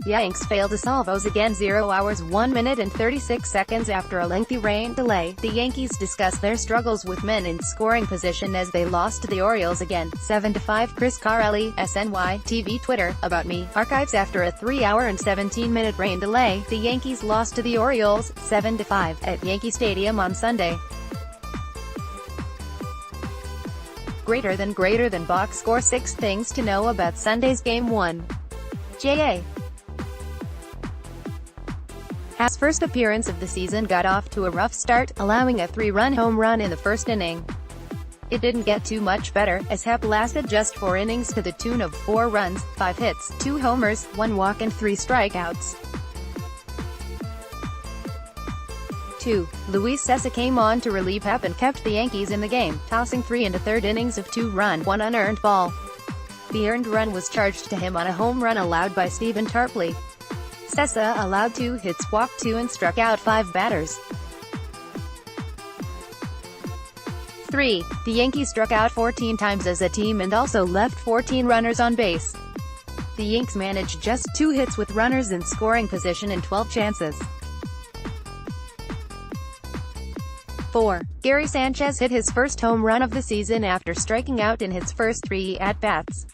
Yanks fail to solve O's again. 0 hours 1 minute and 36 seconds after a lengthy rain delay, the Yankees discuss their struggles with men in scoring position as they lost to the Orioles again, 7-5. Chris Carelli, SNY, TV Twitter, About Me, archives. After a 3-hour and 17-minute rain delay, the Yankees lost to the Orioles, 7-5, at Yankee Stadium on Sunday. Greater than box score. 6 things to know about Sunday's Game 1. J.A. Happ's first appearance of the season got off to a rough start, allowing a 3-run home run in the first inning. It didn't get too much better, as Happ lasted just 4 innings to the tune of 4 runs, 5 hits, 2 homers, 1 walk and 3 strikeouts. 2. Luis Cessa came on to relieve Happ and kept the Yankees in the game, tossing 3 1/3 innings of 2-run, 1 unearned ball. The earned run was charged to him on a home run allowed by Stephen Tarpley. Cessa allowed 2 hits, walked 2 and struck out 5 batters. 3. The Yankees struck out 14 times as a team and also left 14 runners on base. The Yanks managed just 2 hits with runners in scoring position in 12 chances. 4. Gary Sanchez hit his first home run of the season after striking out in his first 3 at-bats.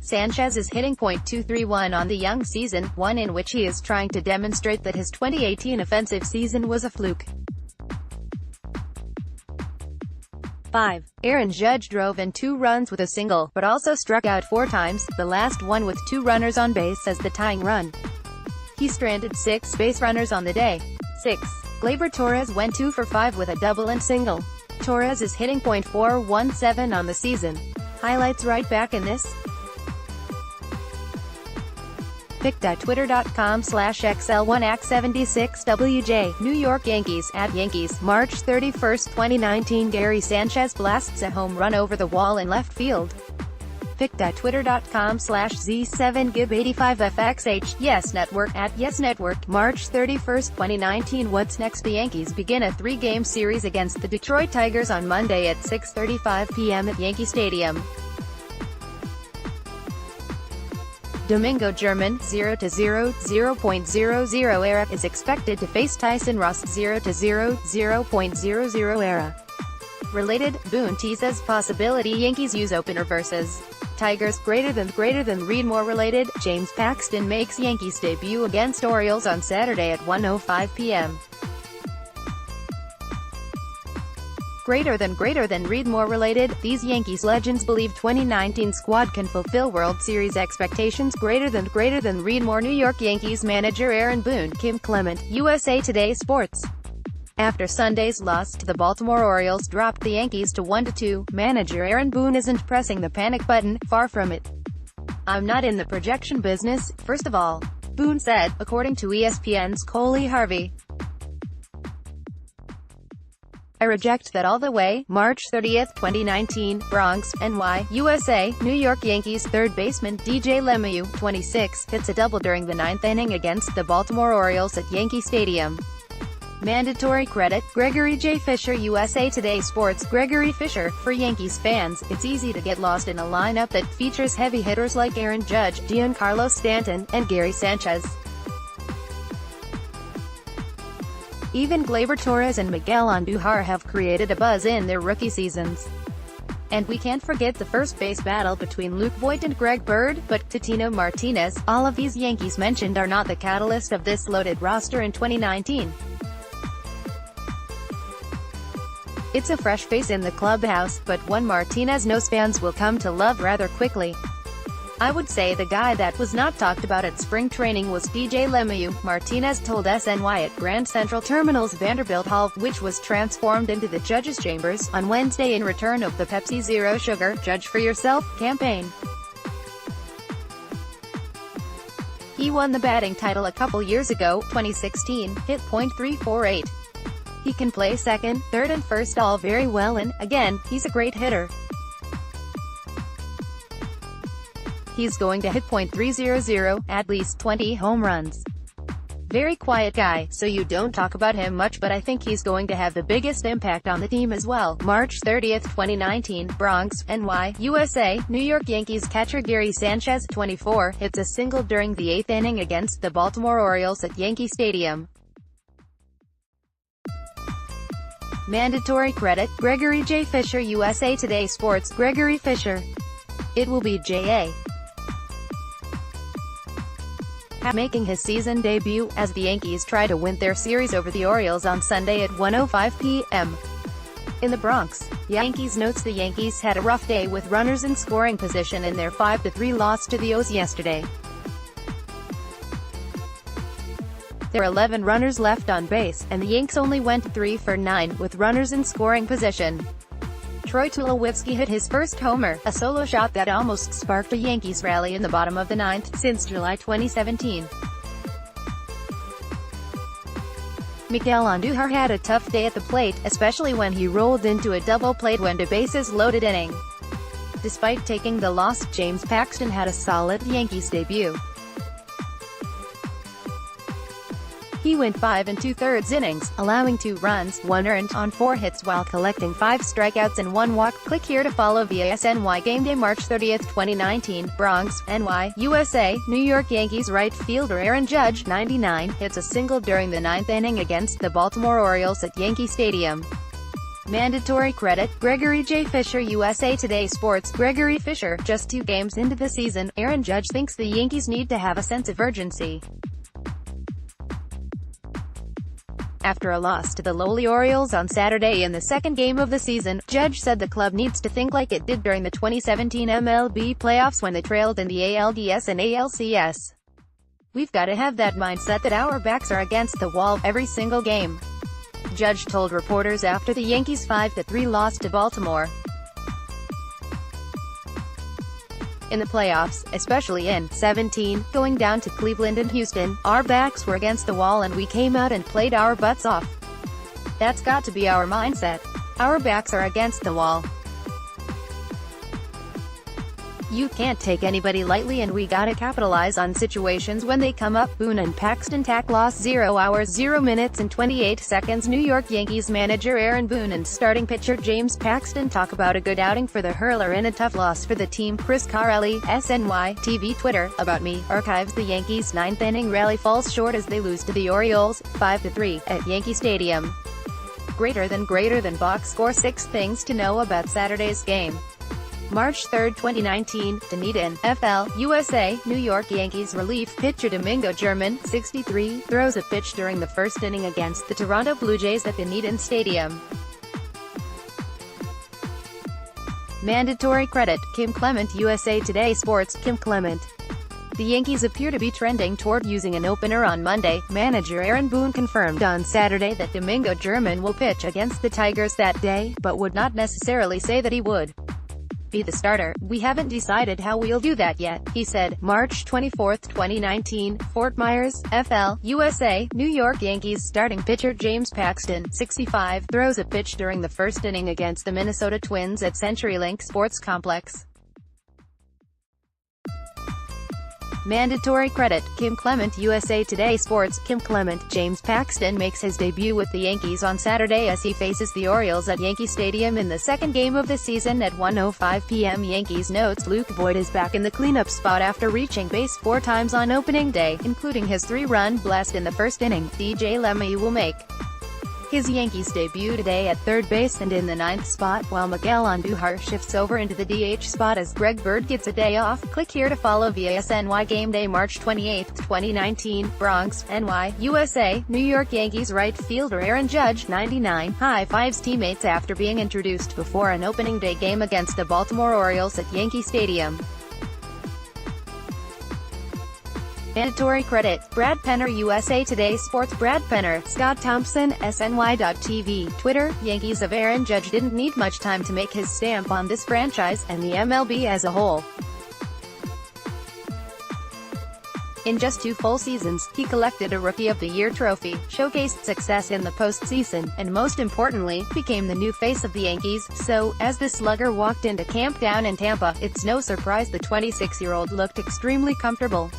Sanchez is hitting .231 on the young season, one in which he is trying to demonstrate that his 2018 offensive season was a fluke. 5. Aaron Judge drove in 2 runs with a single, but also struck out 4 times, the last one with 2 runners on base as the tying run. He stranded 6 base runners on the day. 6. Gleyber Torres went 2 for 5 with a double and single. Torres is hitting .417 on the season. Highlights right back in this. pic.twitter.com/XL1Act76WJ, New York Yankees, at Yankees, March 31, 2019. Gary Sanchez blasts a home run over the wall in left field. pic.twitter.com/Z7Gib85FXH, Yes Network, at Yes Network, March 31, 2019. What's next? The Yankees begin a 3-game series against the Detroit Tigers on Monday at 6:35 p.m. at Yankee Stadium. Domingo German, 0-0, 0.00 era, is expected to face Tyson Ross, 0-0, 0.00 era. Related, Boone teases possibility Yankees use opener versus Tigers, greater than read more. Related, James Paxton makes Yankees debut against Orioles on Saturday at 1:05 p.m. Greater than read more. Related, these Yankees legends believe 2019 squad can fulfill World Series expectations. Greater than read more. New York Yankees manager Aaron Boone, Kim Clement, USA Today Sports. After Sunday's loss to the Baltimore Orioles dropped the Yankees to 1-2, manager Aaron Boone isn't pressing the panic button, far from it. "I'm not in the projection business, first of all," Boone said, according to ESPN's Coley Harvey. "I reject that all the way." March 30, 2019, Bronx, NY, USA, New York Yankees third baseman DJ LeMahieu, 26, hits a double during the 9th inning against the Baltimore Orioles at Yankee Stadium. Mandatory credit, Gregory J. Fisher, USA Today Sports. Gregory Fisher, for Yankees fans, it's easy to get lost in a lineup that features heavy hitters like Aaron Judge, Giancarlo Stanton, and Gary Sanchez. Even Gleyber Torres and Miguel Andujar have created a buzz in their rookie seasons. And we can't forget the first base battle between Luke Voit and Greg Bird, but Titino Martinez. All of these Yankees mentioned are not the catalyst of this loaded roster in 2019. It's a fresh face in the clubhouse, but one Martinez knows fans will come to love rather quickly. "I would say the guy that was not talked about at spring training was DJ LeMahieu," Martinez told SNY at Grand Central Terminal's Vanderbilt Hall, which was transformed into the Judges' Chambers, on Wednesday in return of the Pepsi Zero Sugar, Judge for Yourself campaign. He won the batting title a couple years ago, 2016, hit .348. He can play second, third and first all very well and, again, he's a great hitter. He's going to hit .300, at least 20 home runs. Very quiet guy, so you don't talk about him much, but I think he's going to have the biggest impact on the team as well. March 30, 2019, Bronx, NY, USA, New York Yankees catcher Gary Sanchez, 24, hits a single during the 8th inning against the Baltimore Orioles at Yankee Stadium. Mandatory credit, Gregory J. Fisher, USA Today Sports, Gregory Fisher. It will be J.A. making his season debut, as the Yankees try to win their series over the Orioles on Sunday at 1:05 p.m. in the Bronx. Yankees notes the Yankees had a rough day with runners in scoring position in their 5-3 loss to the O's yesterday. There were 11 runners left on base, and the Yanks only went 3 for 9, with runners in scoring position. Troy Tulowitzki hit his first homer, a solo shot that almost sparked a Yankees rally in the bottom of the 9th, since July 2017. Miguel Andujar had a tough day at the plate, especially when he rolled into a double play when the bases loaded inning. Despite taking the loss, James Paxton had a solid Yankees debut. He went 5 2/3 innings, allowing 2 runs, 1 earned, on 4 hits while collecting 5 strikeouts and 1 walk. Click here to follow VASNY Game Day March 30, 2019, Bronx, NY, USA, New York Yankees right fielder Aaron Judge, 99, hits a single during the 9th inning against the Baltimore Orioles at Yankee Stadium. Mandatory credit, Gregory J. Fisher, USA Today Sports, Gregory Fisher. Just 2 games into the season, Aaron Judge thinks the Yankees need to have a sense of urgency. After a loss to the lowly Orioles on Saturday in the second game of the season, Judge said the club needs to think like it did during the 2017 MLB playoffs when they trailed in the ALDS and ALCS. We've got to have that mindset that our backs are against the wall every single game, Judge told reporters after the Yankees' 5-3 loss to Baltimore. In the playoffs, especially in 17, going down to Cleveland and Houston, our backs were against the wall and we came out and played our butts off. That's got to be our mindset. Our backs are against the wall. You can't take anybody lightly, and we gotta capitalize on situations when they come up. Boone and Paxton tack loss 0 hours 0 minutes and 28 seconds. New York Yankees manager Aaron Boone and starting pitcher James Paxton talk about a good outing for the hurler and a tough loss for the team. Chris Carelli, SNY TV Twitter, About Me, archives the Yankees' 9th inning rally falls short as they lose to the Orioles, 5-3, at Yankee Stadium. Greater than box score. 6 things to know about Saturday's game. March 3, 2019, Dunedin, FL, USA, New York Yankees relief pitcher Domingo German, 63, throws a pitch during the first inning against the Toronto Blue Jays at Dunedin Stadium. Mandatory credit, Kim Clement, USA Today Sports, Kim Clement. The Yankees appear to be trending toward using an opener on Monday. Manager Aaron Boone confirmed on Saturday that Domingo German will pitch against the Tigers that day, but would not necessarily say that he would be the starter. We haven't decided how we'll do that yet, he said. March 24, 2019, Fort Myers, FL, USA, New York Yankees starting pitcher James Paxton, 65, throws a pitch during the first inning against the Minnesota Twins at CenturyLink Sports Complex. Mandatory credit, Kim Clement, USA Today Sports, Kim Clement. James Paxton makes his debut with the Yankees on Saturday as he faces the Orioles at Yankee Stadium in the second game of the season at 1:05 p.m. Yankees notes Luke Voit is back in the cleanup spot after reaching base 4 times on opening day, including his 3-run blast in the first inning. DJ LeMahieu will make his Yankees debut today at third base and in the 9th spot, while Miguel Andujar shifts over into the DH spot as Greg Bird gets a day off. Click here to follow VASNY Game Day March 28, 2019, Bronx, NY, USA, New York Yankees right fielder Aaron Judge, 99, high-fives teammates after being introduced before an opening day game against the Baltimore Orioles at Yankee Stadium. Mandatory credit, Brad Penner, USA Today Sports, Brad Penner, Scott Thompson, SNY.TV, Twitter, Yankees of Aaron Judge didn't need much time to make his stamp on this franchise, and the MLB as a whole. In just 2 full seasons, he collected a Rookie of the Year trophy, showcased success in the postseason, and most importantly, became the new face of the Yankees. So, as the slugger walked into camp down in Tampa, it's no surprise the 26-year-old looked extremely comfortable.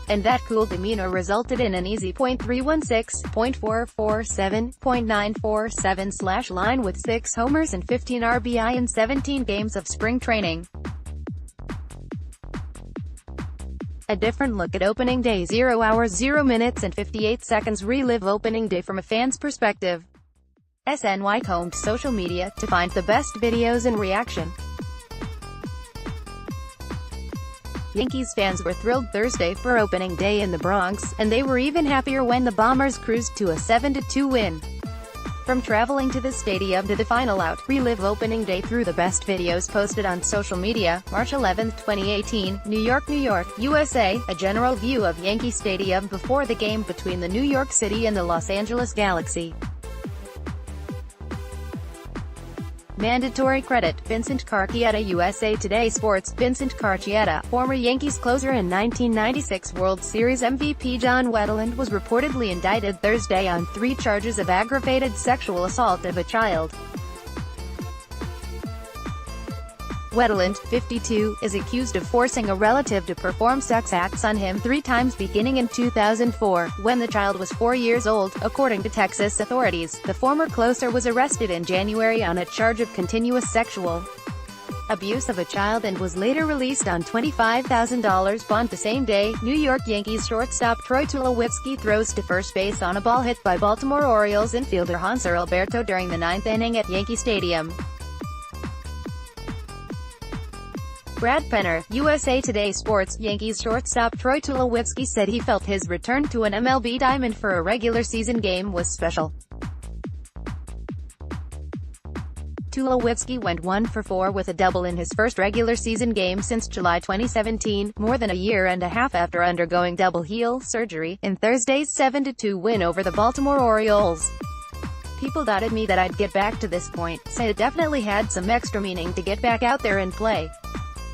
and that cool demeanor resulted in an easy .316, .447, .947 line with 6 homers and 15 RBI in 17 games of spring training. A different look at opening day. 0 hours 0 minutes and 58 seconds. Relive opening day from a fan's perspective. SNY combed social media to find the best videos and reaction. Yankees fans were thrilled Thursday for opening day in the Bronx, and they were even happier when the Bombers cruised to a 7-2 win. From traveling to the stadium to the final out, relive opening day through the best videos posted on social media. March 11, 2018, New York, USA, a general view of Yankee Stadium before the game between the New York City and the Los Angeles Galaxy. Mandatory credit, Vincent Carcietta. USA Today Sports. Vincent Carcietta, former Yankees closer and 1996 World Series MVP John Wetteland, was reportedly indicted Thursday on 3 charges of aggravated sexual assault of a child. Wetteland, 52, is accused of forcing a relative to perform sex acts on him 3 times beginning in 2004, when the child was 4 years old, according to Texas authorities. The former closer was arrested in January on a charge of continuous sexual abuse of a child and was later released on $25,000 bond. The same day, New York Yankees shortstop Troy Tulowitzki throws to first base on a ball hit by Baltimore Orioles infielder Hanser Alberto during the 9th inning at Yankee Stadium. Brad Penner, USA Today Sports. Yankees shortstop Troy Tulowitzki said he felt his return to an MLB diamond for a regular season game was special. Tulowitzki went 1 for 4 with a double in his first regular season game since July 2017, more than a year and a half after undergoing double heel surgery, in Thursday's 7-2 win over the Baltimore Orioles. People doubted me that I'd get back to this point, so it definitely had some extra meaning to get back out there and play,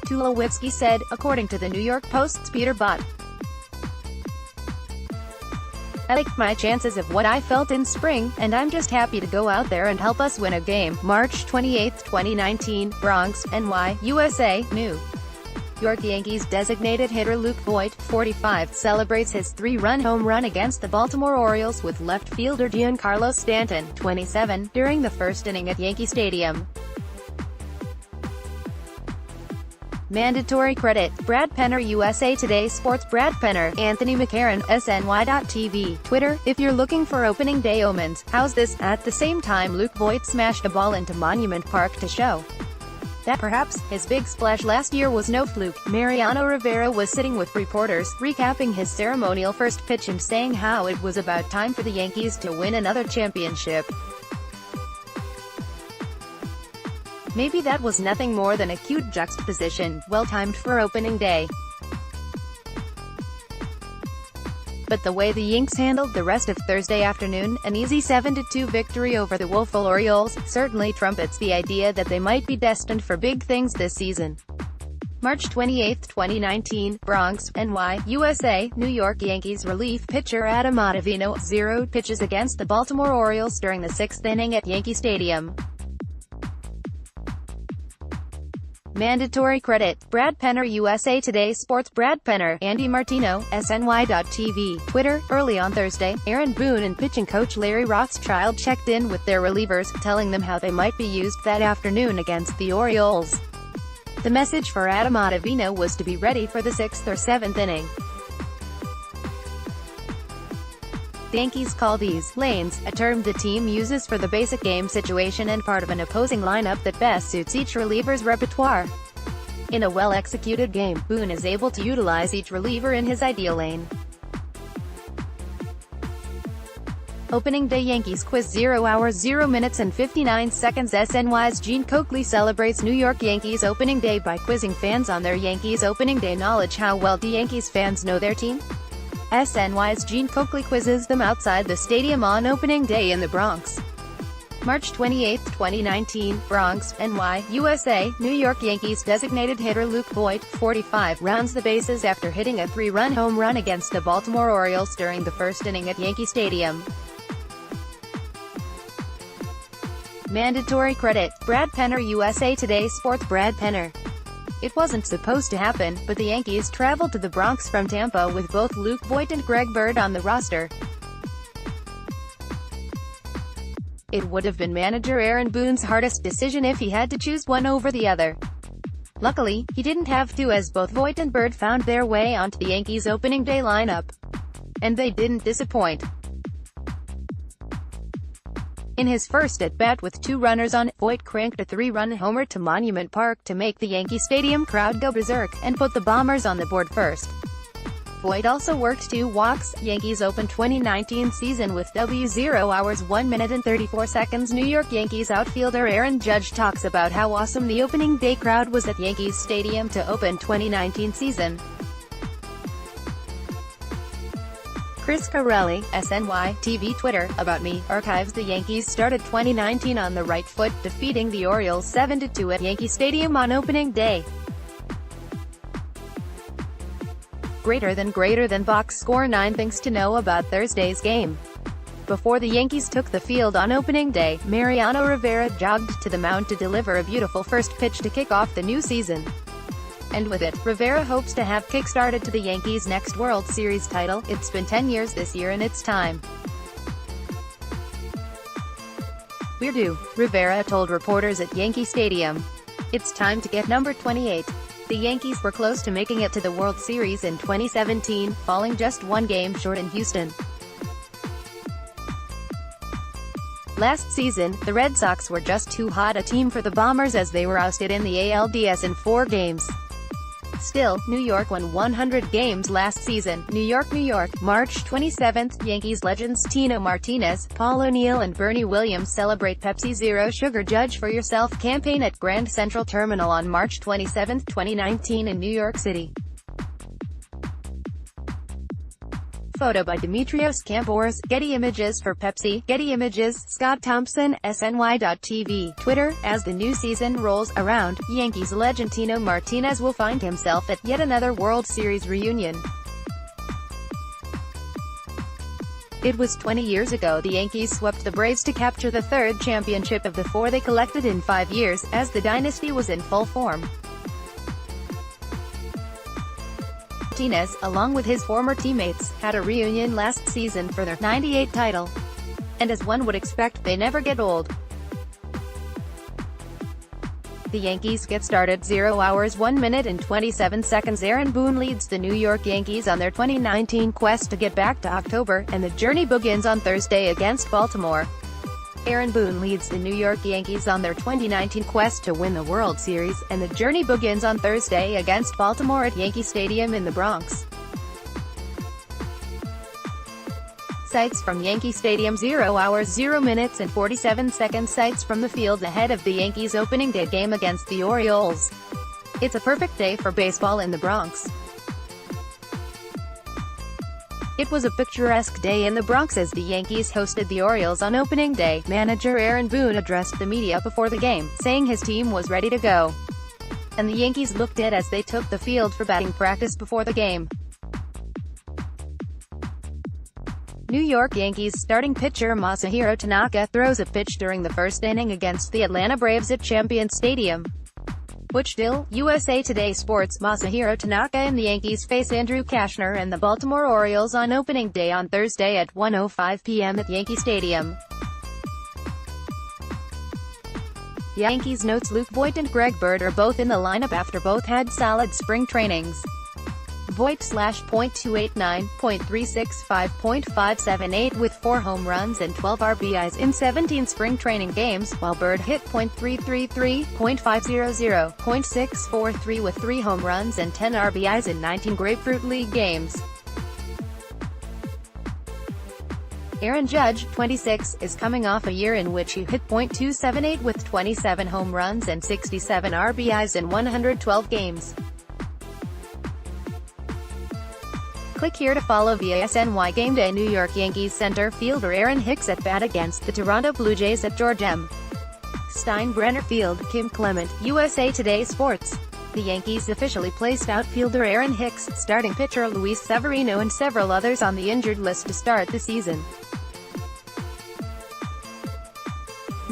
Tulowitzki said, according to the New York Post's Peter Bott. I liked my chances of what I felt in spring, and I'm just happy to go out there and help us win a game. March 28, 2019, Bronx, NY, USA, New York Yankees designated hitter Luke Voit, 45, celebrates his 3-run home run against the Baltimore Orioles with left fielder Giancarlo Stanton, 27, during the first inning at Yankee Stadium. Mandatory credit, Brad Penner. USA Today Sports. Brad Penner, Anthony McCarron, SNY.TV, Twitter. If you're looking for opening day omens, how's this? At the same time, Luke Voit smashed a ball into Monument Park to show that perhaps his big splash last year was no fluke. Mariano Rivera was sitting with reporters, recapping his ceremonial first pitch and saying how it was about time for the Yankees to win another championship. Maybe that was nothing more than a cute juxtaposition, well-timed for opening day. But the way the Yanks handled the rest of Thursday afternoon, an easy 7-2 victory over the woeful Orioles, certainly trumpets the idea that they might be destined for big things this season. March 28, 2019, Bronx, NY, USA, New York Yankees relief pitcher Adam Ottavino, 0 pitches against the Baltimore Orioles during the 6th inning at Yankee Stadium. Mandatory credit, Brad Penner. USA Today Sports. Brad Penner, Andy Martino, SNY.TV, Twitter. Early on Thursday, Aaron Boone and pitching coach Larry Rothschild checked in with their relievers, telling them how they might be used that afternoon against the Orioles. The message for Adam Ottavino was to be ready for the 6th or 7th inning. The Yankees call these lanes, a term the team uses for the basic game situation and part of an opposing lineup that best suits each reliever's repertoire. In a well-executed game, Boone is able to utilize each reliever in his ideal lane. Opening day Yankees quiz. 0 hours 0 minutes and 59 seconds. SNY's Gene Coakley celebrates New York Yankees opening day by quizzing fans on their Yankees opening day knowledge. How well do Yankees fans know their team? SNY's Gene Coakley quizzes them outside the stadium on opening day in the Bronx. March 28, 2019, Bronx, NY, USA, New York Yankees designated hitter Luke Voit, 45, rounds the bases after hitting a 3-run home run against the Baltimore Orioles during the first inning at Yankee Stadium. Mandatory credit, Brad Penner. USA Today Sports. Brad Penner, It wasn't supposed to happen, but the Yankees traveled to the Bronx from Tampa with both Luke Voit and Greg Bird on the roster. It would have been manager Aaron Boone's hardest decision if he had to choose one over the other. Luckily, he didn't have to, as both Voit and Bird found their way onto the Yankees' opening day lineup. And they didn't disappoint. In his first at-bat with 2 runners on, Voit cranked a 3-run homer to Monument Park to make the Yankee Stadium crowd go berserk, and put the Bombers on the board first. Voit also worked 2 walks. Yankees open 2019 season with 0 hours 1 minute and 34 seconds. New York Yankees outfielder Aaron Judge talks about how awesome the opening day crowd was at Yankees Stadium to open 2019 season. Chris Carelli, SNY, TV Twitter, About Me, archives: the Yankees started 2019 on the right foot, defeating the Orioles 7-2 at Yankee Stadium on opening day. Greater than box score 9 things to know about Thursday's game. Before the Yankees took the field on opening day, Mariano Rivera jogged to the mound to deliver a beautiful first pitch to kick off the new season. And with it, Rivera hopes to have kick-started to the Yankees' next World Series title. It's been 10 years this year and it's time. We're due, Rivera told reporters at Yankee Stadium. It's time to get number 28. The Yankees were close to making it to the World Series in 2017, falling just 1 game short in Houston. Last season, the Red Sox were just too hot a team for the Bombers as they were ousted in the ALDS in 4 games. Still, New York won 100 games last season. New York, March 27. Yankees legends Tino Martinez, Paul O'Neill and Bernie Williams celebrate Pepsi Zero Sugar Judge for Yourself campaign at Grand Central Terminal on March 27, 2019 in New York City. Photo by Demetrios Kambouras. Getty Images for Pepsi. Getty Images. Scott Thompson, SNY.TV. Twitter. As the new season rolls around, Yankees legend Tino Martinez will find himself at yet another World Series reunion. It was 20 years ago the Yankees swept the Braves to capture the 3rd championship of the 4 they collected in 5 years, as the dynasty was in full form. Martinez, along with his former teammates, had a reunion last season for their '98 title. And as one would expect, they never get old. The Yankees get started 0 hours 1 minute and 27 seconds. Aaron Boone leads the New York Yankees on their 2019 quest to get back to October, and the journey begins on Thursday against Baltimore. Aaron Boone leads the New York Yankees on their 2019 quest to win the World Series, and the journey begins on Thursday against Baltimore at Yankee Stadium in the Bronx. Sights from Yankee Stadium: 0 hours 0 minutes and 47 seconds. Sights from the field ahead of the Yankees' opening day game against the Orioles. It's a perfect day for baseball in the Bronx. It was a picturesque day in the Bronx as the Yankees hosted the Orioles on opening day. Manager Aaron Boone addressed the media before the game, saying his team was ready to go. And the Yankees looked it as they took the field for batting practice before the game. New York Yankees starting pitcher Masahiro Tanaka throws a pitch during the first inning against the Atlanta Braves at Champion Stadium. Butch Dill, USA Today Sports. Masahiro Tanaka and the Yankees face Andrew Kashner and the Baltimore Orioles on opening day on Thursday at 1:05 p.m. at Yankee Stadium. Yankees notes: Luke Voit and Greg Bird are both in the lineup after both had solid spring trainings. Voit /.289, .365, .578 with 4 home runs and 12 RBIs in 17 spring training games, while Bird hit .333, .500, .643 with 3 home runs and 10 RBIs in 19 Grapefruit League games. Aaron Judge, 26, is coming off a year in which he hit .278 with 27 home runs and 67 RBIs in 112 games. Click here to follow via SNY Game Day. New York Yankees center fielder Aaron Hicks at bat against the Toronto Blue Jays at George M. Steinbrenner Field. Kim Clement, USA Today Sports. The Yankees officially placed outfielder Aaron Hicks, starting pitcher Luis Severino and several others on the injured list to start the season.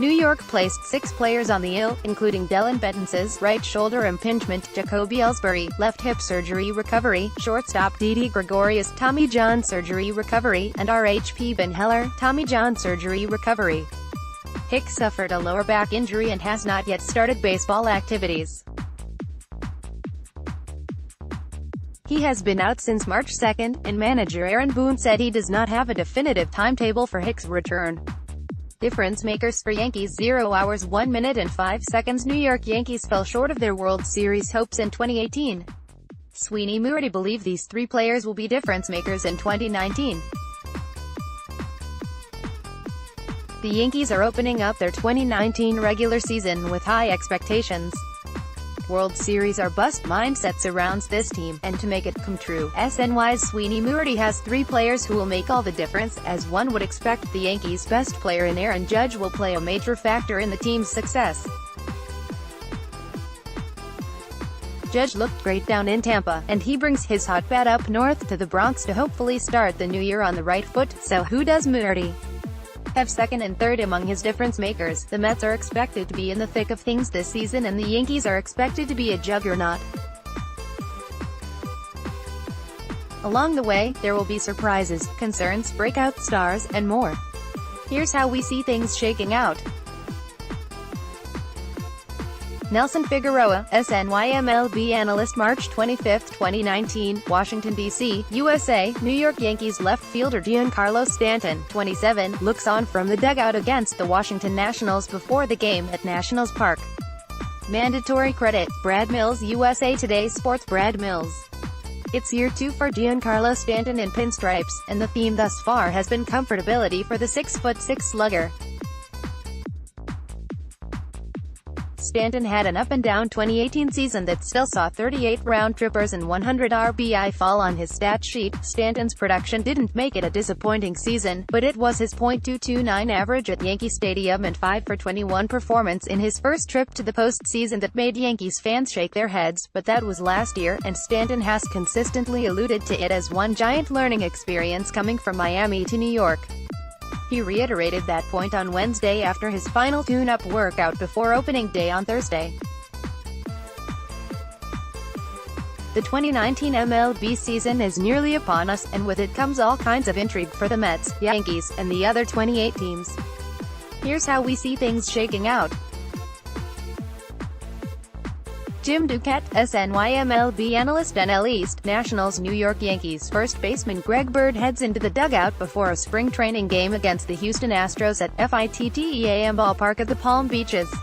New York placed 6 players on the IL, including Dellin Betances, right shoulder impingement, Jacoby Ellsbury, left hip surgery recovery, shortstop Didi Gregorius, Tommy John surgery recovery, and RHP Ben Heller, Tommy John surgery recovery. Hicks suffered a lower back injury and has not yet started baseball activities. He has been out since March 2, and manager Aaron Boone said he does not have a definitive timetable for Hicks' return. Difference makers for Yankees: 0 hours 1 minute and 5 seconds. New York Yankees fell short of their World Series hopes in 2018. Sweeney Moorty believe these 3 players will be difference makers in 2019. The Yankees are opening up their 2019 regular season with high expectations. World Series or bust mindset surrounds this team, and to make it come true, SNY's Sweeney Moorty has 3 players who will make all the difference. As one would expect, the Yankees' best player in Aaron Judge will play a major factor in the team's success. Judge looked great down in Tampa, and he brings his hot bat up north to the Bronx to hopefully start the new year on the right foot. So who does Moorty have second and third among his difference makers? The Mets are expected to be in the thick of things this season, and the Yankees are expected to be a juggernaut. Along the way, there will be surprises, concerns, breakout stars, and more. Here's how we see things shaking out. Nelson Figueroa, SNY-MLB analyst, March 25, 2019, Washington, D.C., USA. New York Yankees left fielder Giancarlo Stanton, 27, looks on from the dugout against the Washington Nationals before the game at Nationals Park. Mandatory credit: Brad Mills, USA Today Sports. Brad Mills. It's year 2 for Giancarlo Stanton in pinstripes, and the theme thus far has been comfortability for the 6'6" slugger. Stanton had an up-and-down 2018 season that still saw 38 round-trippers and 100 RBI fall on his stat sheet. Stanton's production didn't make it a disappointing season, but it was his .229 average at Yankee Stadium and 5 for 21 performance in his first trip to the postseason that made Yankees fans shake their heads. But that was last year, and Stanton has consistently alluded to it as one giant learning experience coming from Miami to New York. He reiterated that point on Wednesday after his final tune-up workout before opening day on Thursday. The 2019 MLB season is nearly upon us, and with it comes all kinds of intrigue for the Mets, Yankees, and the other 28 teams. Here's how we see things shaking out. Jim Duquette, SNY-MLB analyst, NL East, Nationals. New York Yankees first baseman Greg Bird heads into the dugout before a spring training game against the Houston Astros at FITTEAM Ballpark at the Palm Beaches.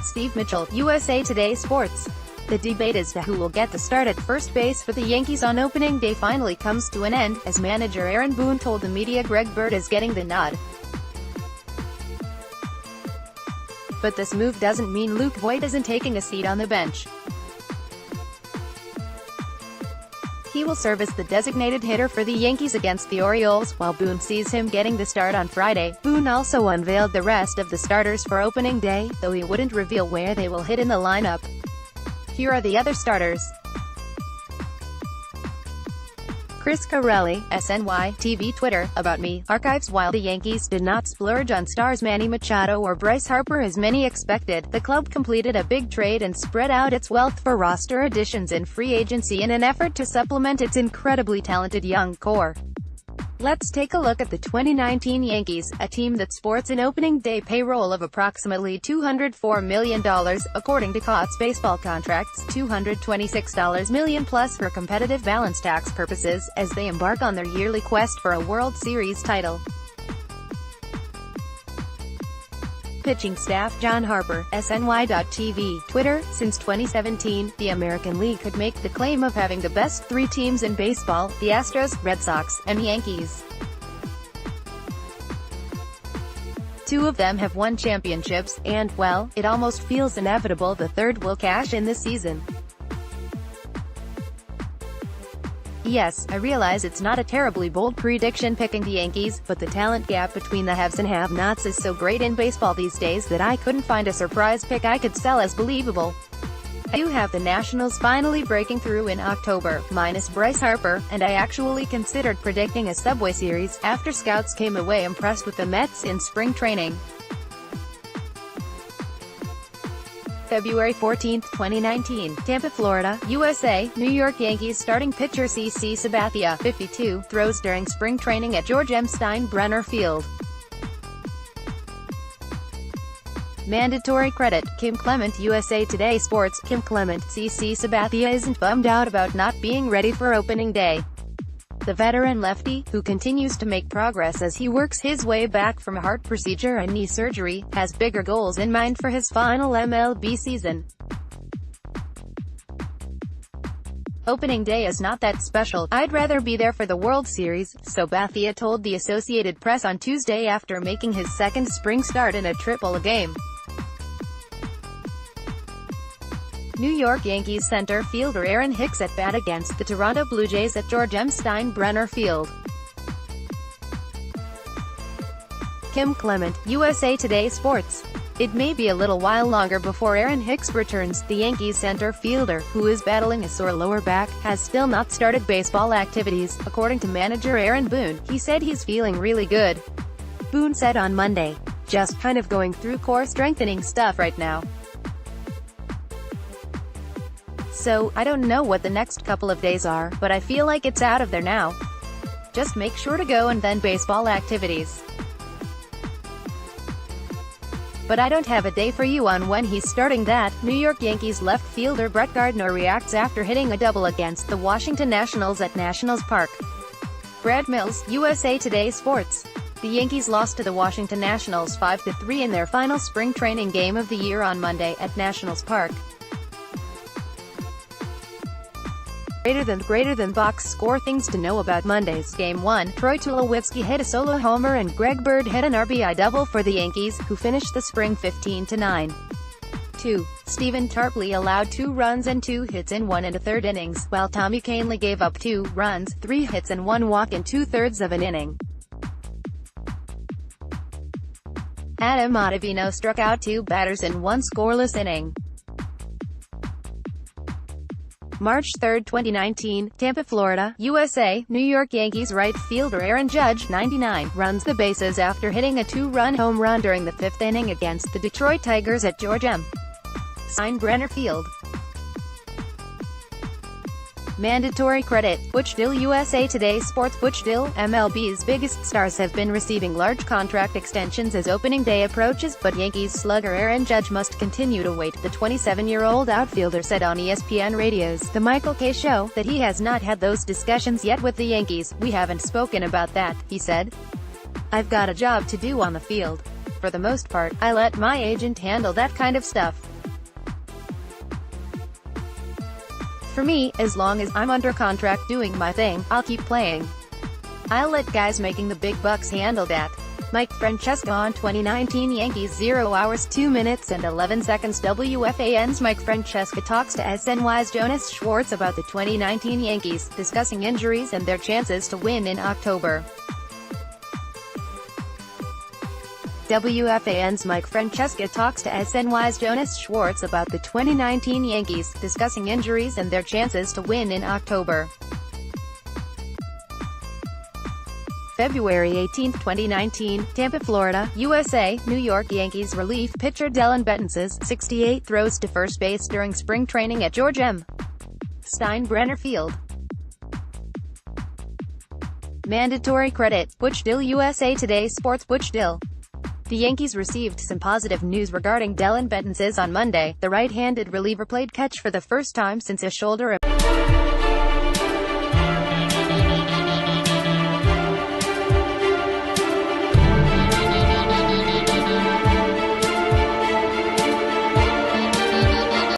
Steve Mitchell, USA Today Sports. The debate as to who will get the start at first base for the Yankees on opening day finally comes to an end, as manager Aaron Boone told the media Greg Bird is getting the nod. But this move doesn't mean Luke Voit isn't taking a seat on the bench. He will serve as the designated hitter for the Yankees against the Orioles, while Boone sees him getting the start on Friday. Boone also unveiled the rest of the starters for opening day, though he wouldn't reveal where they will hit in the lineup. Here are the other starters. Chris Carelli, SNY, TV Twitter, About Me, Archives. While the Yankees did not splurge on stars Manny Machado or Bryce Harper as many expected, the club completed a big trade and spread out its wealth for roster additions in free agency in an effort to supplement its incredibly talented young core. Let's take a look at the 2019 Yankees, a team that sports an opening day payroll of approximately $204 million, according to Cots baseball contracts, $226 million plus for competitive balance tax purposes, as they embark on their yearly quest for a World Series title. Pitching staff: John Harper, SNY.TV, Twitter. Since 2017, the American League could make the claim of having the best 3 teams in baseball: the Astros, Red Sox, and Yankees. 2 of them have won championships, and, well, it almost feels inevitable the third will cash in this season. Yes, I realize it's not a terribly bold prediction picking the Yankees, but the talent gap between the haves and have-nots is so great in baseball these days that I couldn't find a surprise pick I could sell as believable. I do have the Nationals finally breaking through in October, minus Bryce Harper, and I actually considered predicting a Subway Series, after scouts came away impressed with the Mets in spring training. February 14, 2019, Tampa, Florida, USA. New York Yankees starting pitcher CC Sabathia, 52, throws during spring training at George M. Steinbrenner Field. Mandatory credit, Kim Clement. USA Today Sports. Kim Clement, CC Sabathia isn't bummed out about not being ready for opening day. The veteran lefty, who continues to make progress as he works his way back from a heart procedure and knee surgery, has bigger goals in mind for his final MLB season. Opening day is not that special. I'd rather be there for the World Series, Sabathia told the Associated Press on Tuesday after making his second spring start in a triple-A game. New York Yankees center fielder Aaron Hicks at bat against the Toronto Blue Jays at George M. Steinbrenner Field. Kim Clement, USA Today Sports. It may be a little while longer before Aaron Hicks returns. The Yankees center fielder, who is battling a sore lower back, has still not started baseball activities, according to manager Aaron Boone. He said he's feeling really good. Boone said on Monday, "Just kind of going through core strengthening stuff right now. So, I don't know what the next couple of days are, but I feel like it's out of there now. Just make sure to go and then baseball activities. But I don't have a day for you on when he's starting that." New York Yankees left fielder Brett Gardner reacts after hitting a double against the Washington Nationals at Nationals Park. Brad Mills, USA Today Sports. The Yankees lost to the Washington Nationals 5-3 in their final spring training game of the year on Monday at Nationals Park. Greater than box score. Things to know about Monday's Game 1. Troy Tulowitzki hit a solo homer and Greg Bird hit an RBI double for the Yankees, who finished the spring 15-9. 2. Stephen Tarpley allowed 2 runs and 2 hits in 1 1/3 innings, while Tommy Kahnle gave up 2 runs, 3 hits and 1 walk in 2/3 of an inning. Adam Ottavino struck out 2 batters in 1 scoreless inning. March 3, 2019, Tampa, Florida, USA. New York Yankees right fielder Aaron Judge, 99, runs the bases after hitting a 2-run home run during the 5th inning against the Detroit Tigers at George M. Steinbrenner Field. Mandatory credit, Butch Dill. USA Today Sports. Butch Dill, MLB's biggest stars have been receiving large contract extensions as opening day approaches, but Yankees slugger Aaron Judge must continue to wait. The 27-year-old outfielder said on ESPN Radio's The Michael Kay Show that he has not had those discussions yet with the Yankees. "We haven't spoken about that," he said. "I've got a job to do on the field. For the most part, I let my agent handle that kind of stuff. For me, as long as I'm under contract doing my thing, I'll keep playing. I'll let guys making the big bucks handle that." Mike Francesca on 2019 Yankees. 0 hours 2 minutes and 11 seconds. WFAN's Mike Francesca talks to SNY's Jonas Schwartz about the 2019 Yankees, discussing injuries and their chances to win in October. WFAN's Mike Francesca talks to SNY's Jonas Schwartz about the 2019 Yankees, discussing injuries and their chances to win in October. February 18, 2019, Tampa, Florida, USA. New York Yankees relief pitcher Dellin Betances, 68, throws to first base during spring training at George M. Steinbrenner Field. Mandatory credit, Butch Dill. USA Today Sports. Butch Dill. The Yankees received some positive news regarding Dellin Betances on Monday. The right-handed reliever played catch for the first time since a shoulder